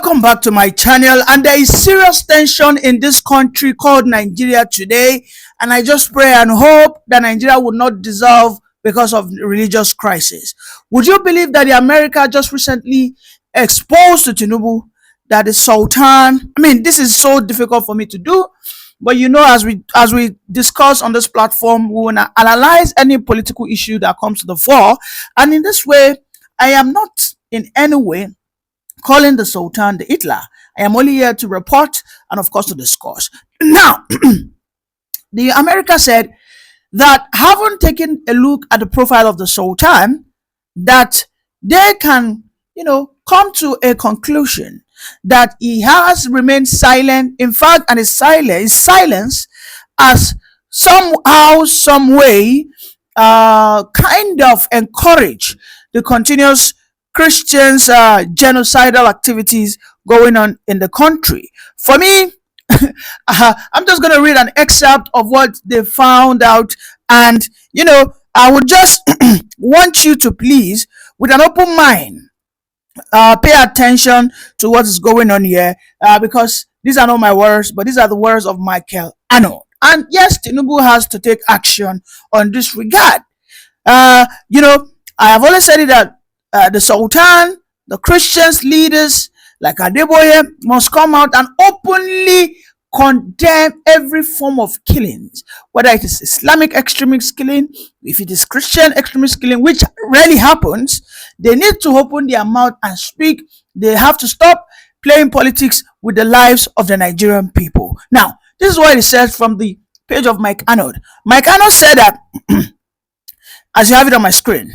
Welcome back to my channel. And there is serious tension in this country called Nigeria today, and I just pray and hope that Nigeria will not dissolve because of religious crisis. Would you believe that the America just recently exposed to Tinubu that the Sultan, this is so difficult for me to do, but as we discuss on this platform, we will analyze any political issue that comes to the fore, and in this way I am not in any way calling the Sultan the Hitler. I am only here to report and of course to discuss. Now, the America said that having taken a look at the profile of the Sultan, that they can, come to a conclusion that he has remained silent. In fact, and his silence as somehow, some way, kind of encourage the continuous Christians genocidal activities going on in the country. For me, I'm just going to read an excerpt of what they found out, and I would just want you to please, with an open mind, pay attention to what is going on here, because these are not my words, but these are the words of Michael Arnold. And yes, Tinubu has to take action on this regard. I have always said it that the Sultan, the Christians leaders like Adeboye must come out and openly condemn every form of killings, whether it is Islamic extremist killing, if it is Christian extremist killing, which rarely happens. They need to open their mouth and speak. They have to stop playing politics with the lives of the Nigerian people. Now, this is what it says from the page of Mike Arnold. Mike Arnold said that, as you have it on my screen,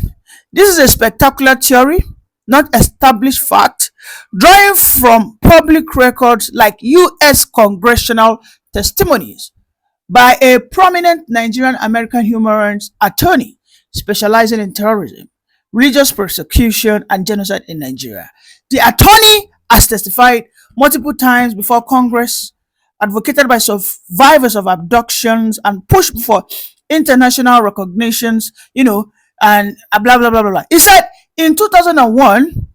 this is a spectacular theory, not established fact, drawing from public records like U.S. congressional testimonies by a prominent Nigerian American human rights attorney specializing in terrorism, religious persecution, and genocide in Nigeria. The attorney has testified multiple times before Congress, advocated by survivors of abductions, and pushed for international recognitions, and blah, blah, blah, blah, blah. He said in 2001,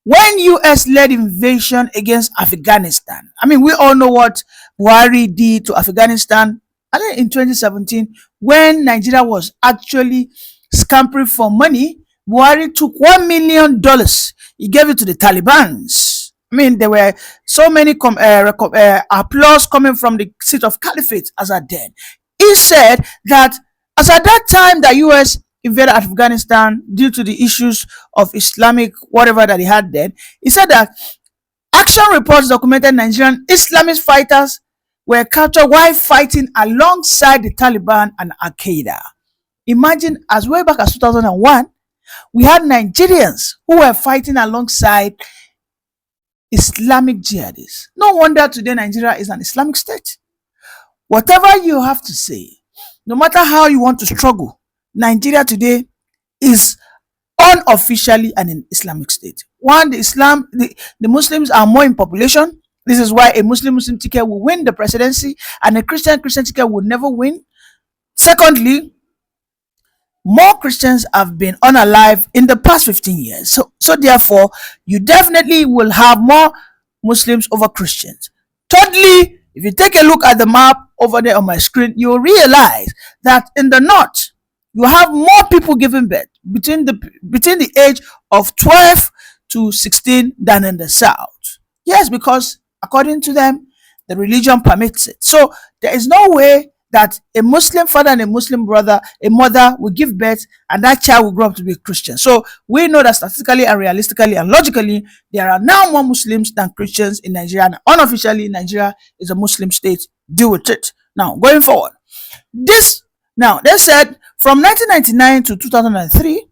when U.S. led invasion against Afghanistan, we all know what Buhari did to Afghanistan. And then in 2017, when Nigeria was actually scampering for money, Buhari took $1 million. He gave it to the Talibans. There were so many applause coming from the seat of caliphate as at then. He said that as at that time the U.S. invaded Afghanistan due to the issues of Islamic whatever that he had then, he said that action reports documented Nigerian Islamist fighters were captured while fighting alongside the Taliban and Al-Qaeda. Imagine, as way back as 2001, we had Nigerians who were fighting alongside Islamic jihadists. No wonder today Nigeria is an Islamic state. Whatever you have to say, no matter how you want to struggle, Nigeria today is unofficially an Islamic state. One, the Muslims are more in population. This is why a Muslim ticket will win the presidency and a Christian ticket will never win. Secondly, more Christians have been unalive in the past 15 years. So therefore, you definitely will have more Muslims over Christians. Thirdly, if you take a look at the map over there on my screen, you'll realize that in the north, you have more people giving birth between the age of 12 to 16 than in the south. Yes, because according to them, the religion permits it. So there is no way that a Muslim father and a Muslim brother, a mother, will give birth and that child will grow up to be a Christian. So we know that statistically and realistically and logically, there are now more Muslims than Christians in Nigeria, and unofficially Nigeria is a Muslim state. Deal with it. Now, going forward, they said from 1999 to 2003,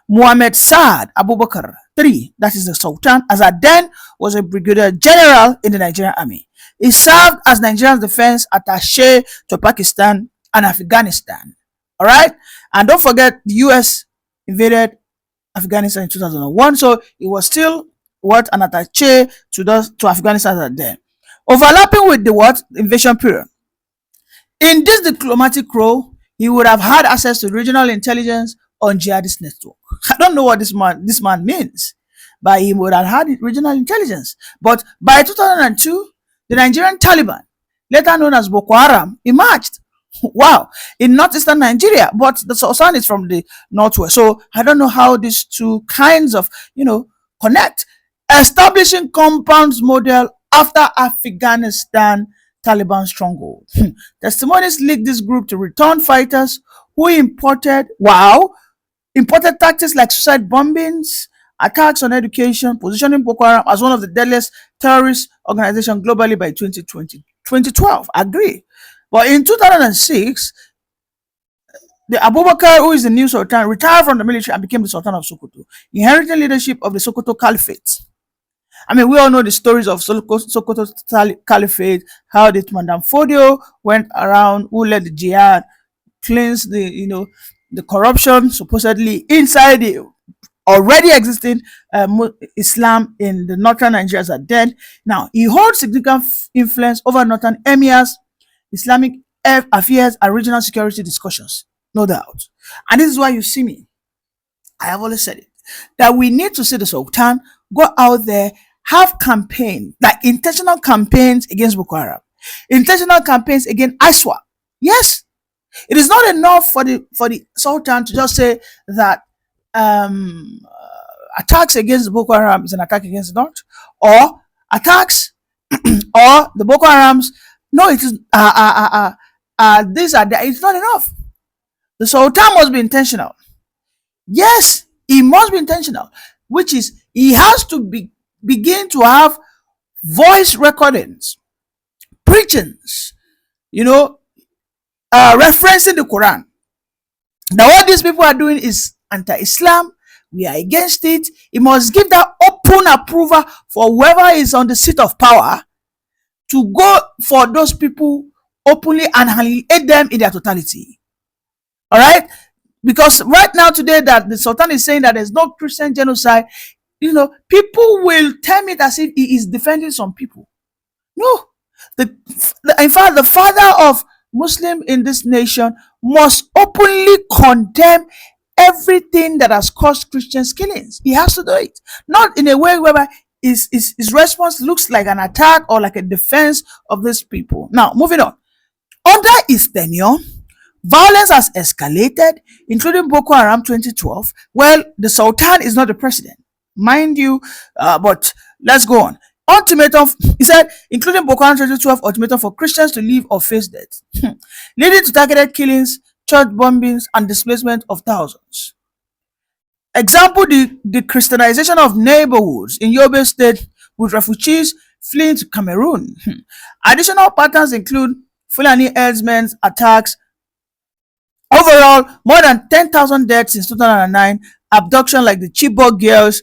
Muhammad Saad Abubakar III, that is the Sultan, as at then was a brigadier general in the Nigerian army. He served as Nigeria's defense attaché to Pakistan and Afghanistan. All right, and don't forget the U.S. invaded Afghanistan in 2001, so he was still an attaché to Afghanistan at then, overlapping with the invasion period. In this diplomatic role, he would have had access to regional intelligence on jihadist network. I don't know what this man means. but he would have had regional intelligence. But by 2002, the Nigerian Taliban, later known as Boko Haram, emerged. Wow, in northeastern Nigeria, but the Sultan is from the northwest. So I don't know how these two kinds of, connect. Establishing compounds model after Afghanistan Taliban stronghold. Testimonies linked this group to return fighters who imported tactics like suicide bombings, attacks on education, positioning Boko Haram as one of the deadliest terrorist organizations globally by 2012. Agree. But in 2006, the Abubakar, who is the new Sultan, retired from the military and became the Sultan of Sokoto, inheriting leadership of the Sokoto Caliphate. I mean, we all know the stories of Sokoto Caliphate, how the Madam Fodio went around, who led the jihad, cleansed the corruption supposedly inside the already existing Islam in the northern Nigeria as a then. Now, he holds significant influence over northern emirs, Islamic affairs, and regional security discussions, no doubt. And this is why you see me. I have always said it, that we need to see the Sultan go out there, have campaigns, like intentional campaigns against Boko Haram, intentional campaigns against ISWAP. Yes, it is not enough for the Sultan to just say that attacks against Boko Haram is an attack against the North, or attacks or the Boko Harams. No, it is these are it's not enough. The Sultan must be intentional. Yes, he must be intentional, which is he has to begin to have voice recordings, preachings, referencing the Quran. Now, what these people are doing is anti-Islam. We are against it. He must give that open approval for whoever is on the seat of power to go for those people openly and annihilate them in their totality. All right? Because right now, today, that the Sultan is saying that there's no Christian genocide, people will term it as if he is defending some people. No. In fact, the father of Muslim in this nation must openly condemn everything that has caused Christians killings. He has to do it. Not in a way whereby his response looks like an attack or like a defense of these people. Now, moving on. Under his tenure, violence has escalated, including Boko Haram 2012. Well, the Sultan is not the president, mind you, but let's go on. Ultimatum, he said, including Boko Haram 2012 ultimatum for Christians to leave or face death, leading to targeted killings, church bombings, and displacement of thousands. Example, the Christianization of neighborhoods in Yobe State with refugees fleeing to Cameroon. Additional patterns include Fulani herdsmen attacks. Overall, more than 10,000 deaths since 2009, abduction like the Chibok girls,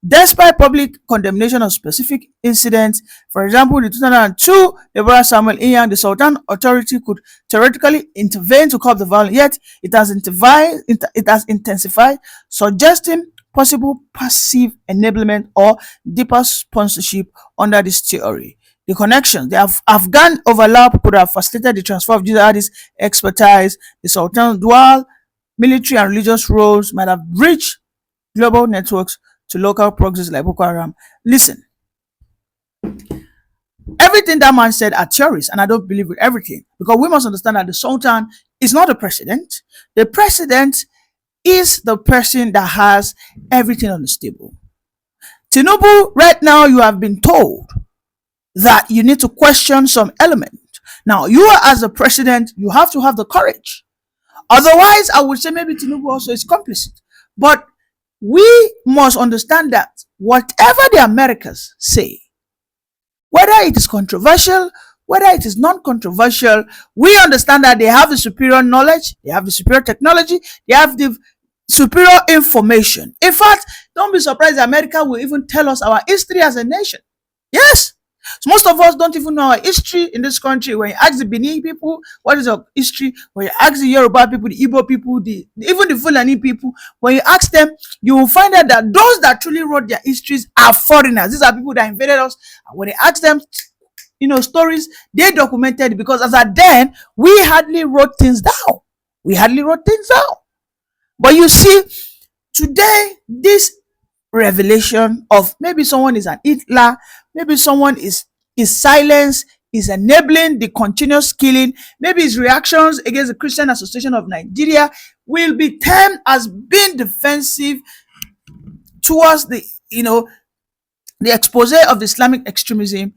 despite public condemnation of specific incidents. For example, in 2002, Deborah Samuel Inyang, the Sultan authority could theoretically intervene to curb the violence, yet it has intensified, suggesting possible passive enablement or deeper sponsorship under this theory. The connections, the Afghan overlap could have facilitated the transfer of jihadist expertise. The Sultan's dual military and religious roles might have reached global networks to local proxies like Boko Haram. Listen, everything that man said are theories, and I don't believe with everything, because we must understand that the Sultan is not the president. The president is the person that has everything on the table. Tinubu, right now, you have been told that you need to question some element. Now, you as the president, you have to have the courage. Otherwise, I would say maybe Tinubu also is complicit. But we must understand that whatever the Americans say, whether it is controversial, whether it is non-controversial, we understand that they have the superior knowledge, they have the superior technology, they have the superior information. In fact, don't be surprised America will even tell us our history as a nation. Yes. So most of us don't even know our history in this country. When you ask the Benin people, what is your history? When you ask the Yoruba people, the Igbo people, even the Fulani people, when you ask them, you will find out that those that truly wrote their histories are foreigners. These are people that invaded us. And when you ask them, stories, they documented it, because as at then, we hardly wrote things down. But you see, today, this revelation of maybe someone is an Hitler, maybe someone is silence, is enabling the continuous killing, maybe his reactions against the Christian Association of Nigeria will be termed as being defensive towards the expose of the Islamic extremism.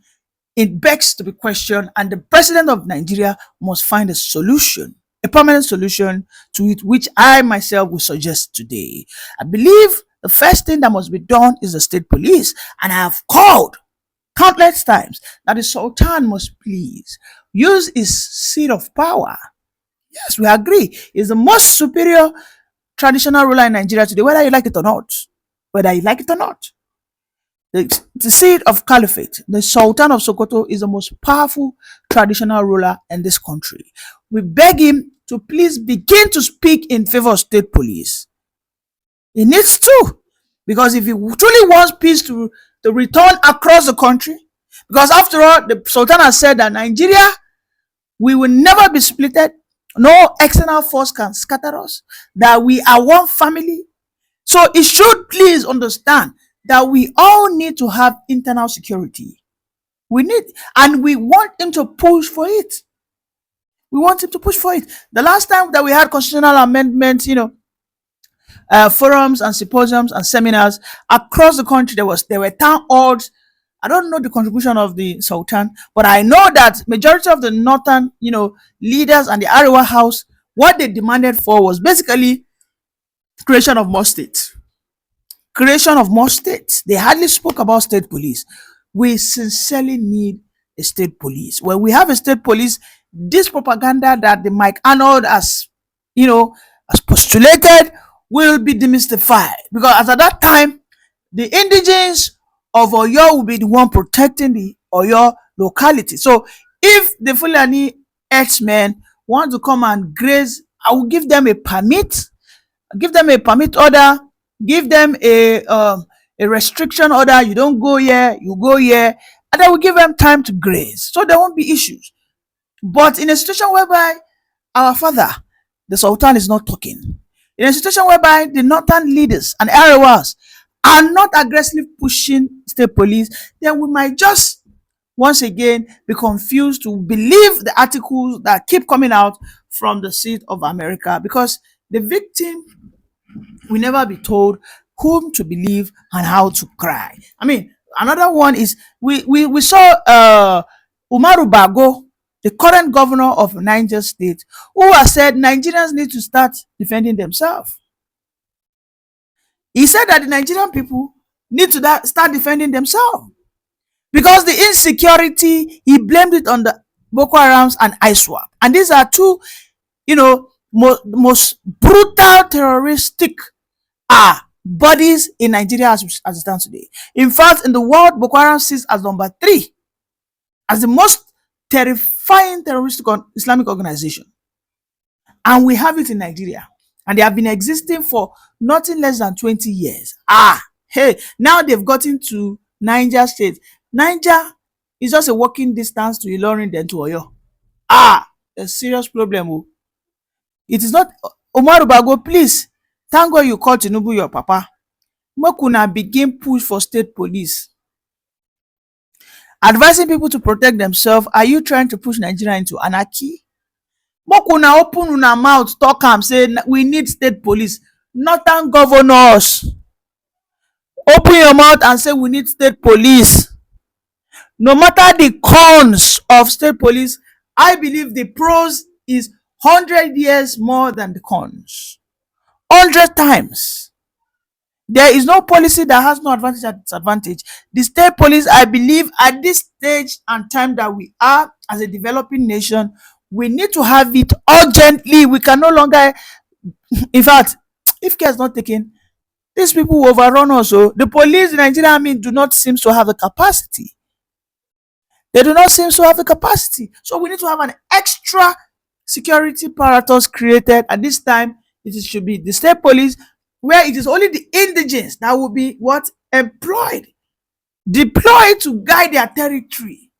It begs to be questioned, and the president of Nigeria must find a solution, a permanent solution to it, which I myself will suggest today. I believe the first thing that must be done is the state police, and I have called countless times that the Sultan must please use his seat of power. Yes, we agree. He's the most superior traditional ruler in Nigeria today, whether you like it or not. Whether you like it or not. The seat of caliphate, the Sultan of Sokoto, is the most powerful traditional ruler in this country. We beg him to please begin to speak in favor of state police. He needs to, because if he truly wants peace to return across the country, because after all, the Sultan has said that Nigeria, we will never be splitted. No external force can scatter us. That we are one family. So he should please understand that we all need to have internal security. We need, and we want him to push for it. We want him to push for it. The last time that we had constitutional amendments, forums and symposiums and seminars across the country, there were town halls. I don't know the contribution of the Sultan, but I know that majority of the northern, leaders and the Arewa House, what they demanded for was basically creation of more states. Creation of more states. They hardly spoke about state police. We sincerely need a state police. When we have a state police, this propaganda that the Mike Arnold has postulated will be demystified. Because at that time, the indigenes of Oyo will be the one protecting the Oyo locality. So if the Fulani herdsmen want to come and graze, I will give them a permit, order, give them a restriction order. You don't go here, you go here, and I will give them time to graze, so there won't be issues. But in a situation whereby our father, the Sultan, is not talking, in a situation whereby the northern leaders and Arewas are not aggressively pushing state police, then we might just once again be confused to believe the articles that keep coming out from the seat of America, because the victim will never be told whom to believe and how to cry. I mean, another one is we saw Umaru Bago, the current governor of Niger State, who has said Nigerians need to start defending themselves. He said that the Nigerian people need to start defending themselves because the insecurity, he blamed it on the Boko Harams and ISWAP. And these are two, most brutal terroristic bodies in Nigeria as it stands today. In fact, in the world, Boko Haram sits as number 3 as the most terrifying terroristic Islamic organization. And we have it in Nigeria. And they have been existing for nothing less than 20 years. Hey, now they've gotten to Niger State. Niger is just a walking distance to Ilorin then to Oyo. A serious problem. It is not. Umaru Bago, please, thank God you called Tinubu your papa. Mokuna begin push for state police. Advising people to protect themselves. Are you trying to push Nigeria into anarchy? Mokuna open una mouth, talk am, say we need state police. Northern governors, open your mouth and say we need state police. No matter the cons of state police, I believe the pros is 100 years more than the cons. 100 times. There is no policy that has no advantage and disadvantage. The state police, I believe, at this stage and time that we are as a developing nation, we need to have it urgently. We can no longer, in fact, if care is not taken, these people will overrun us. So the police in Nigeria, do not seem to have the capacity. They do not seem to have the capacity. So we need to have an extra security apparatus created. At this time, it should be the state police, where it is only the indigenes that will be deployed to guide their territory.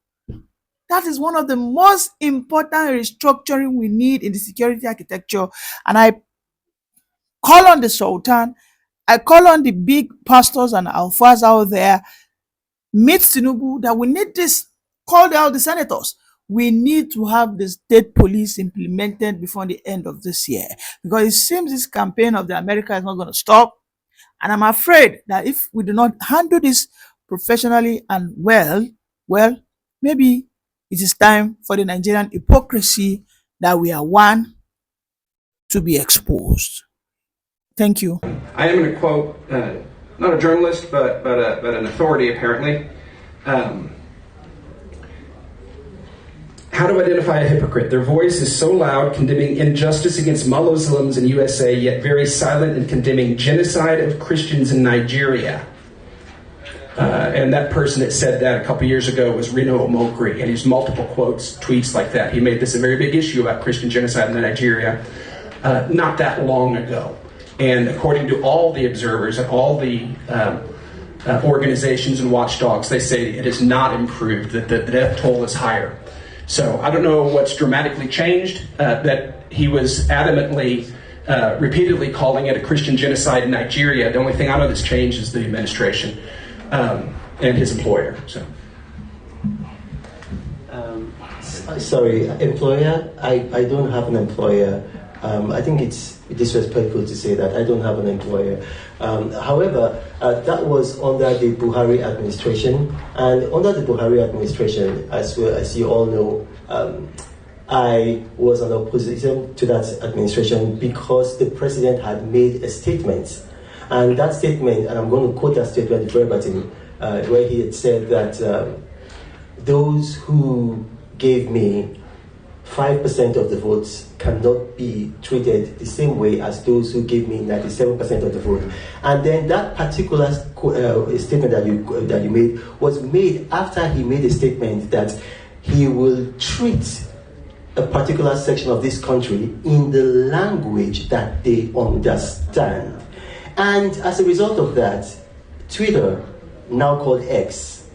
That is one of the most important restructuring we need in the security architecture. And I call on the Sultan I call on the big pastors and alphas out there, meet Tinubu, that we need this, call out the senators. We need to have the state police implemented before the end of this year, because it seems this campaign of the America is not going to stop. And I'm afraid that if we do not handle this professionally and well, maybe it is time for the Nigerian hypocrisy that we are one to be exposed. Thank you. I am going to quote, not a journalist, but an authority apparently. How to identify a hypocrite. Their voice is so loud, condemning injustice against Muslims in USA, yet very silent in condemning genocide of Christians in Nigeria. And that person that said that a couple years ago was Reno Omokri, and he's multiple quotes, tweets like that. He made this a very big issue about Christian genocide in Nigeria not that long ago. And according to all the observers and all the organizations and watchdogs, they say it has not improved, that the death toll is higher. So I don't know what's dramatically changed, that he was adamantly, repeatedly calling it a Christian genocide in Nigeria. The only thing I know that's changed is the administration and his employer. So. Sorry, employer? I don't have an employer. I think it's disrespectful to say that. I don't have an employer. However, that was under the Buhari administration. And under the Buhari administration, as you all know, I was an opposition to that administration because the president had made a statement. And that statement, and I'm going to quote that statement verbatim, where he had said that those who gave me 5% of the votes cannot be treated the same way as those who gave me 97% of the vote. And then that particular statement that you made was made after he made a statement that he will treat a particular section of this country in the language that they understand. And as a result of that, Twitter, now called X,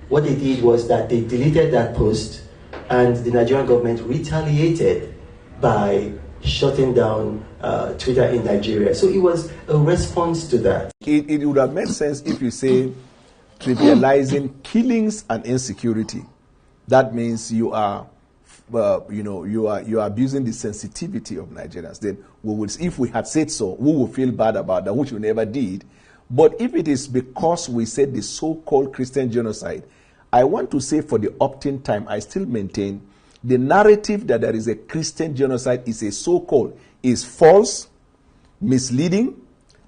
what they did was that they deleted that post, and the Nigerian government retaliated by shutting down Twitter in Nigeria. So it was a response to that. It would have made sense if you say trivializing killings and insecurity. That means you are, you are abusing the sensitivity of Nigerians. Then we would, if we had said so, we would feel bad about that, which we never did. But if it is because we said the so-called Christian genocide, I want to say for the opt-in time, I still maintain the narrative that there is a Christian genocide is a so-called, is false, misleading,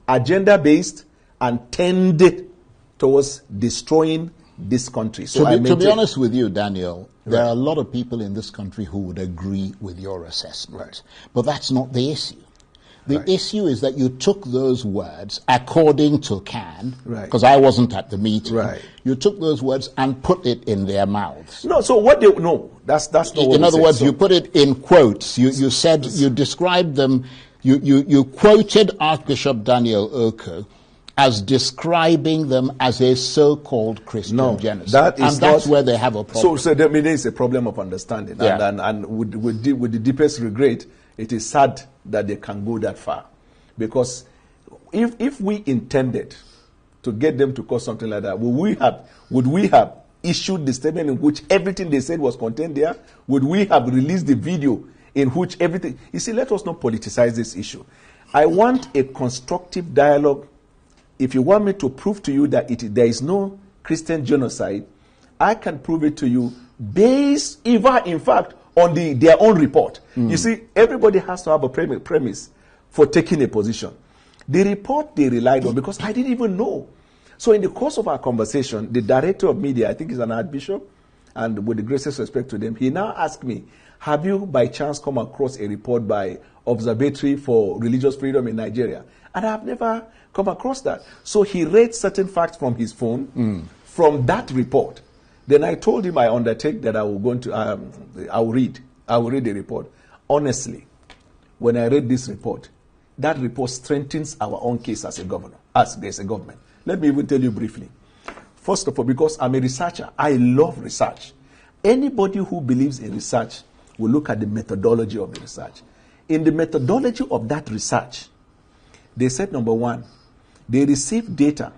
agenda-based, and tended towards destroying this country. So to be honest with you, Daniel, there are a lot of people in this country who would agree with your assessment. Right. But that's not the issue. The issue is that you took those words, according to Can, because I wasn't at the meeting. Right. You took those words and put it in their mouths. No, so what they, no, that's not what in other words, so, you put it in quotes. You said, you described them, you quoted Archbishop Daniel Oko as describing them as a so-called Christian genocide. And that's where they have a problem. So I mean, there's a problem of understanding. Yeah. And with the deepest regret, it is sad that they can go that far. Because if we intended to get them to cause something like that, would we have issued the statement in which everything they said was contained there? Would we have released the video in which everything... You see, let us not politicize this issue. I want a constructive dialogue. If you want me to prove to you that there is no Christian genocide, I can prove it to you based, even in fact, on their own report. You see, everybody has to have a premise for taking a position. The report they relied on, because I didn't even know. So in the course of our conversation, the director of media, I think he's an archbishop, and with the greatest respect to them, he now asked me, have you by chance come across a report by Observatory for Religious Freedom in Nigeria? And I've never come across that. So he read certain facts from his phone, from that report. Then I told him I undertake that I will read the report. Honestly, when I read this report, that report strengthens our own case as a government. Let me even tell you briefly. First of all, because I'm a researcher, I love research. Anybody who believes in research will look at the methodology of the research. In the methodology of that research, they said, number one, They received data,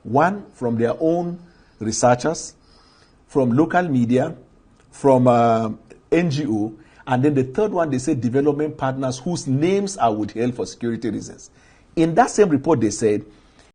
one from their own researchers, from local media, from NGO, and then the third one, they said development partners whose names are withheld for security reasons. In that same report, they said